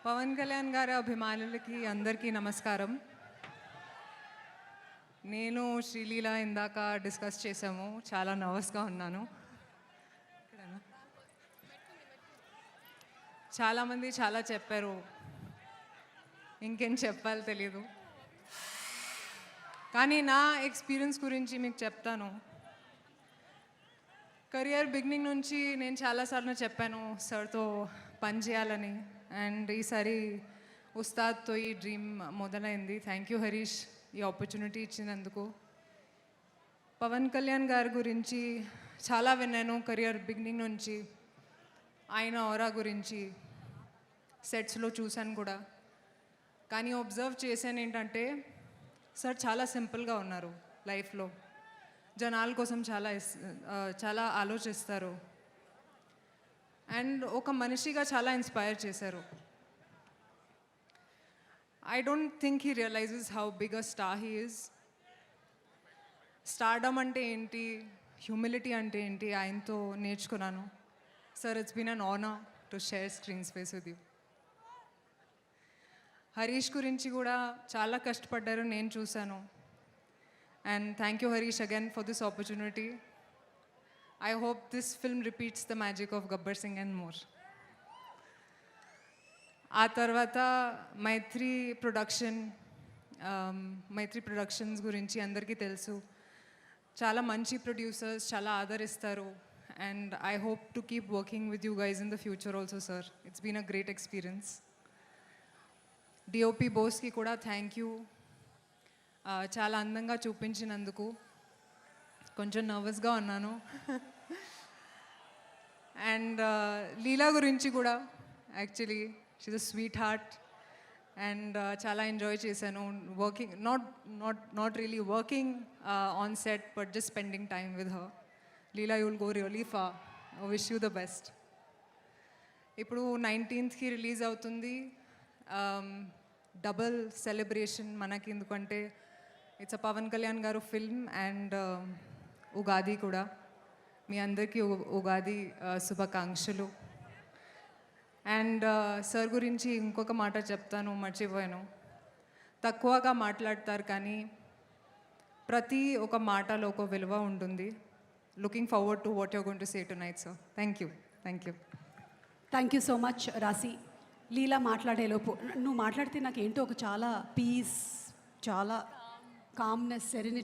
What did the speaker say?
పవన్ కళ్యాణ్ గారి అభిమానులకి అందరికీ నమస్కారం. నేను శ్రీలీల ఇందాక డిస్కస్ చేసాము. చాలా నర్వస్గా ఉన్నాను. చాలామంది చాలా చెప్పారు, ఇంకేం చెప్పాలో తెలీదు. కానీ నా ఎక్స్పీరియన్స్ గురించి మీకు చెప్తాను. కెరియర్ బిగినింగ్ నుంచి నేను చాలాసార్లు చెప్పాను సార్తో పని చేయాలని. అండ్ ఈసారి ఉస్తాద్తో ఈ డ్రీమ్ మొదలైంది. థ్యాంక్ యూ హరీష్, ఈ ఆపర్చునిటీ ఇచ్చినందుకు. పవన్ కళ్యాణ్ గారి గురించి చాలా విన్నాను కెరియర్ బిగినింగ్ నుంచి. ఆయన ఆరా గురించి సెట్స్లో చూశాను కూడా. కానీ అబ్జర్వ్ చేశాను ఏంటంటే సార్ చాలా సింపుల్గా ఉన్నారు లైఫ్లో. జనాల కోసం చాలా ఆలోచిస్తారు. అండ్ ఒక మనిషిగా చాలా ఇన్స్పైర్ చేశారు. I don't think he realises how big a star he is. Stardom అంటే ఏంటి, హ్యూమిలిటీ అంటే ఏంటి ఆయనతో నేర్చుకున్నాను. Sir, it's been an honour to share screen space with you. Harish గురించి కూడా చాలా కష్టపడ్డారు, నేను చూశాను. And thank you Harish again for this opportunity. I hope this film repeats the magic of Gabbar Singh and more. ఆ తర్వాత మైత్రి productions గురించి అందరికీ తెలుసు. చాలా మంచి ప్రొడ్యూసర్స్, చాలా ఆదరిస్తారు. And I hope to keep working with you guys in the future also sir. It's been a great experience. DOP బోస్కి కూడా థ్యాంక్ యూ, చాలా అందంగా చూపించినందుకు. కొంచెం నర్వస్గా ఉన్నాను. అండ్ లీలా గురించి కూడా actually she's a sweetheart. And చాలా ఎంజాయ్ చేశాను working, not really working on set, but just spending time with her. Leela, you will go really far. Wish you the best. ఇప్పుడు 19th release అవుతుంది. Double celebration మనకి, ఎందుకంటే it's a Pawan Kalyan గారు film and Ugadi కూడా. మీ అందరికీ ఉగాది శుభాకాంక్షలు. అండ్ సార్ గురించి ఇంకొక మాట చెప్తాను, మర్చిపోయాను. తక్కువగా మాట్లాడతారు కానీ ప్రతి ఒక మాటలో ఒక విలువ ఉంటుంది. Looking forward to what you're going to say tonight sir. Thank you. Thank you so much రాశి. లీలా మాట్లాడేలోపు నువ్వు మాట్లాడితే నాకు ఏంటో ఒక చాలా పీస్, చాలా కామ్నెస్, సెరెనిటీ